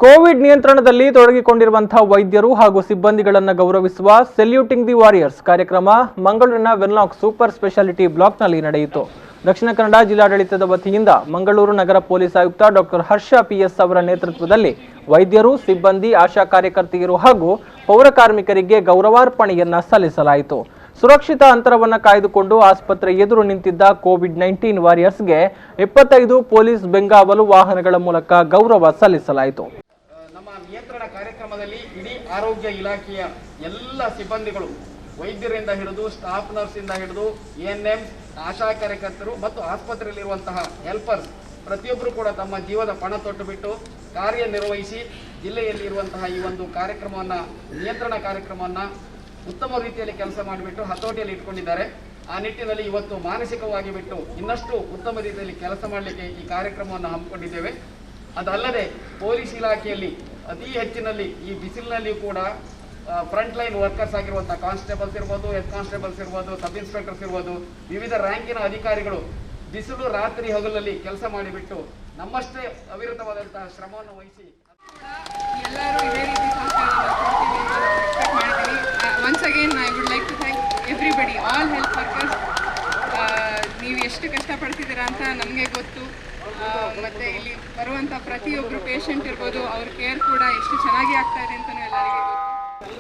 Covid ನಿಯಂತ್ರಣದಲ್ಲಿ ತೊಡಗಿಕೊಂಡಿರುವಂತಹ ವೈದ್ಯರು ಹಾಗೂ ಸಿಬ್ಬಂದಿಗಳನ್ನು ಗೌರವಿಸುವ ಸೆಲ್ಯೂಟಿಂಗ್ ದಿ ವಾರಿಯರ್ಸ್ ಕಾರ್ಯಕ್ರಮ ಮಂಗಳೂರಿನ ವೆನ್ಲಾಕ್ ಸೂಪರ್ ಸ್ಪೆಷಾಲಿಟಿ ಬ್ಲಾಕ್ನಲ್ಲಿ ನಡೆಯಿತು. ದಕ್ಷಿಣ ಕನ್ನಡ ಜಿಲ್ಲಾಡಳಿತದ ವತಿಯಿಂದ ಮಂಗಳೂರು ನಗರ ಪೊಲೀಸ್ ಆಯುಕ್ತ ಡಾಕ್ಟರ್ ಹರ್ಷ ಪಿಎಸ್ ಅವರ ನೇತೃತ್ವದಲ್ಲಿ ವೈದ್ಯರು, ಸಿಬ್ಬಂದಿ, ಆಶಾ ಕಾರ್ಯಕರ್ತೆಯರು ಹಾಗೂ ಪೌರ ಕಾರ್ಮಿಕರಿಗೆ ಗೌರವಾರ್ಪಣೆಯನ್ನ ಸಲ್ಲಿಸಲಾಯಿತು. ಸುರಕ್ಷಿತ ಅಂತರವನ್ನು ಕಾಯ್ದುಕೊಂಡು ಆಸ್ಪತ್ರೆ ಎದುರು ನಿಂತಿದ್ದ ಕೋವಿಡ್-19 ವಾರಿಯರ್ಸ್ಗೆ 25 ಪೊಲೀಸ್ ಬೆಂಗಾವಲು ವಾಹನಗಳ ಮೂಲಕ ಗೌರವ ಸಲ್ಲಿಸಲಾಯಿತು. ನಮ್ಮ ನಿಯಂತ್ರಣ ಕಾರ್ಯಕ್ರಮದಲ್ಲಿ ಇಡೀ ಆರೋಗ್ಯ ಇಲಾಖೆಯ ಎಲ್ಲ ಸಿಬ್ಬಂದಿಗಳು, ವೈದ್ಯರಿಂದ ಹಿಡಿದು ಸ್ಟಾಫ್ ನರ್ಸ್ ಇಂದ ಹಿಡಿದು ಎಎನ್ಎಂ, ಆಶಾ ಕಾರ್ಯಕರ್ತರು ಮತ್ತು ಆಸ್ಪತ್ರೆಯಲ್ಲಿರುವಂತಹ ಹೆಲ್ಪರ್ಸ್ ಪ್ರತಿಯೊಬ್ಬರು ಕೂಡ ತಮ್ಮ ಜೀವದ ಪಣ ತೊಟ್ಟು ಬಿಟ್ಟು ಕಾರ್ಯನಿರ್ವಹಿಸಿ ಜಿಲ್ಲೆಯಲ್ಲಿ ಇರುವಂತಹ ಈ ಒಂದು ಕಾರ್ಯಕ್ರಮವನ್ನು, ನಿಯಂತ್ರಣ ಕಾರ್ಯಕ್ರಮವನ್ನು ಉತ್ತಮ ರೀತಿಯಲ್ಲಿ ಕೆಲಸ ಮಾಡಿಬಿಟ್ಟು ಹತೋಟಿಯಲ್ಲಿ ಇಟ್ಕೊಂಡಿದ್ದಾರೆ. ಆ ನಿಟ್ಟಿನಲ್ಲಿ ಇವತ್ತು ಮಾನಸಿಕವಾಗಿ ಬಿಟ್ಟು ಇನ್ನಷ್ಟು ಉತ್ತಮ ರೀತಿಯಲ್ಲಿ ಕೆಲಸ ಮಾಡಲಿಕ್ಕೆ ಈ ಕಾರ್ಯಕ್ರಮವನ್ನು ಹಮ್ಮಿಕೊಂಡಿದ್ದೇವೆ. ಅದಲ್ಲದೆ ಪೊಲೀಸ್ ಇಲಾಖೆಯಲ್ಲಿ ಅತಿ ಹೆಚ್ಚಿನಲ್ಲಿ ಈ ಬಿಸಿಲಿನಲ್ಲಿಯೂ ಕೂಡ ಫ್ರಂಟ್ ಲೈನ್ ವರ್ಕರ್ಸ್ ಆಗಿರುವಂಥ ಕಾನ್ಸ್ಟೇಬಲ್ಸ್ ಇರ್ಬೋದು, ಹೆಡ್ ಕಾನ್ಸ್ಟೇಬಲ್ಸ್ ಇರ್ಬೋದು, ಸಬ್ ಇನ್ಸ್ಪೆಕ್ಟರ್ಸ್ ಇರ್ಬೋದು, ವಿವಿಧ ರ್ಯಾಂಕಿನ ಅಧಿಕಾರಿಗಳು ಬಿಸಿಲು ರಾತ್ರಿ ಹಗಲಲ್ಲಿ ಕೆಲಸ ಮಾಡಿಬಿಟ್ಟು ನಮ್ಮಷ್ಟೇ ಅವಿರತವಾದಂತಹ ಶ್ರಮವನ್ನು ವಹಿಸಿ ಎಲ್ಲರೂ ಇದೇ ರೀತಿ ಎಕ್ಸ್ಪೆಕ್ಟ್ ಮಾಡ್ತೀನಿ. Once again I would like to thank everybody, all health workers. ನೀವು ಎಷ್ಟು ಕಷ್ಟಪಡ್ತಿದ್ದೀರಾ ಅಂತ ನಮಗೆ ಗೊತ್ತು. ಮತ್ತು ಇಲ್ಲಿ ಬರುವಂಥ ಪ್ರತಿಯೊಬ್ಬರು ಪೇಷಂಟ್ ಇರ್ಬೋದು, ಅವ್ರ ಕೇರ್ ಕೂಡ ಎಷ್ಟು ಚೆನ್ನಾಗಿ ಆಗ್ತಾ ಇದೆ ಅಂತಲೂ ಎಲ್ಲರಿಗೆ ಗೊತ್ತು.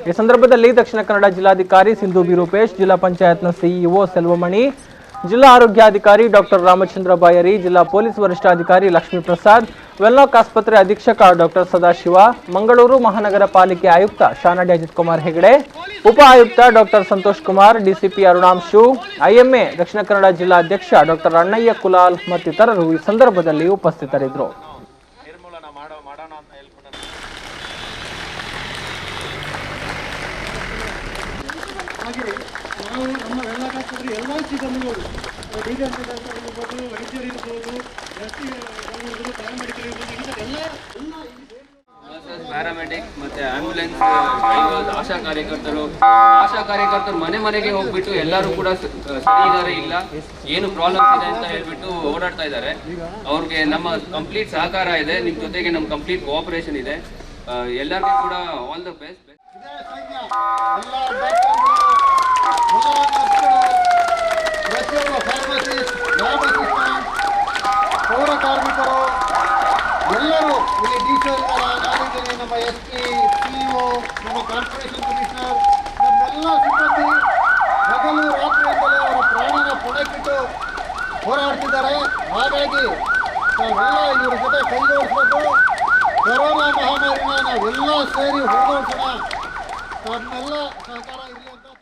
ಈ ಸಂದರ್ಭದಲ್ಲಿ ದಕ್ಷಿಣ ಕನ್ನಡ ಜಿಲ್ಲಾಧಿಕಾರಿ ಸಿಂಧು ಬಿ ರೂಪೇಶ್, ಜಿಲ್ಲಾ ಪಂಚಾಯತ್ನ ಸಿಇಒ ಸೆಲ್ವಮಣಿ, ಜಿಲ್ಲಾ ಆರೋಗ್ಯಾಧಿಕಾರಿ ಡಾಕ್ಟರ್ ರಾಮಚಂದ್ರ ಬಾಯರಿ, ಜಿಲ್ಲಾ ಪೊಲೀಸ್ ವರಿಷ್ಠಾಧಿಕಾರಿ ಲಕ್ಷ್ಮೀ ಪ್ರಸಾದ್, ವೆನ್ಲಾಕ್ ಆಸ್ಪತ್ರೆ ಅಧೀಕ್ಷಕ ಡಾಕ್ಟರ್ ಸದಾಶಿವ, ಮಂಗಳೂರು ಮಹಾನಗರ ಪಾಲಿಕೆ ಆಯುಕ್ತ ಶಾನಡಿ ಅಜಿತ್ ಕುಮಾರ್ ಹೆಗಡೆ, ಉಪ ಆಯುಕ್ತ doctor Santosh Kumar, DCP Arunanshu, IMA Dakshina Kannada ಜಿಲ್ಲಾಧ್ಯಕ್ಷ ಡಾಕ್ಟರ್ ಅಣ್ಣಯ್ಯ ಕುಲಾಲ್ ಮತ್ತಿತರರು ಈ ಸಂದರ್ಭದಲ್ಲಿ ಉಪಸ್ಥಿತರಿದ್ದರು. ನಾವು ನಮ್ಮ ವೆನ್ಲಾಕ್ ಆಸ್ಪತ್ರೆ ಎಲ್ಲ ಸಿಬ್ಬಂದಿಗಳು, ಡಿಎಂಪಿ ವೈದ್ಯರು ಇರ್ಬೋದು, ಪ್ಯಾರಾಮೆಡಿಕಲ್ ಇರ್ಬೋದು, ಪ್ಯಾರಾಮೆಡಿಕ್ ಮತ್ತು ಆಂಬ್ಯುಲೆನ್ಸ್ ಡ್ರೈವರ್ಸ್, ಆಶಾ ಕಾರ್ಯಕರ್ತರು ಮನೆ ಮನೆಗೆ ಹೋಗ್ಬಿಟ್ಟು ಎಲ್ಲರೂ ಕೂಡ ಸರಿ ಇದ್ದಾರೆ, ಇಲ್ಲ ಏನು ಪ್ರಾಬ್ಲಮ್ಸ್ ಇದೆ ಅಂತ ಹೇಳ್ಬಿಟ್ಟು ಓಡಾಡ್ತಾ ಇದ್ದಾರೆ. ಅವ್ರಿಗೆ ನಮ್ಮ ಕಂಪ್ಲೀಟ್ ಸಹಕಾರ ಇದೆ, ನಿಮ್ಮ ಜೊತೆಗೆ ನಮ್ಮ ಕಂಪ್ಲೀಟ್ ಕೋಆಪರೇಷನ್ ಇದೆ. ಎಲ್ಲರಿಗೂ ಕೂಡ ಆಲ್ ದ ಬೆಸ್ಟ್. ಪೌರ ಕಾರ್ಮಿಕರು ಎಲ್ಲರೂ ಇಲ್ಲಿ ಡಿಸಿಒ, ನಮ್ಮ ಎಸ್ಪಿ, ಸಿಇಒ, ನಮ್ಮ ಕಾರ್ಪೊರೇಷನ್ ಕಮಿಷನರ್, ನಮ್ಮೆಲ್ಲ ಸಿಬ್ಬಂದಿ ಹಗಲು ರಾತ್ರಿಯಿಂದಲೇ ಅವರ ಪ್ರಾಣನ ಪಣಕ್ಕಿಟ್ಟು ಹೋರಾಡ್ತಿದ್ದಾರೆ. ಹಾಗಾಗಿ ನಾವೆಲ್ಲ ಇವರ ಜೊತೆ ಕೈಜೋಡಿಸಬೇಕು. ಕೊರೋನಾ ಮಹಾಮಾರಿನ ನಾವೆಲ್ಲ ಸೇರಿ ಹೋರಾಡೋಣ. ನಮ್ಮೆಲ್ಲ ಸಹಕಾರ ಇರಲಿ ಅಂತ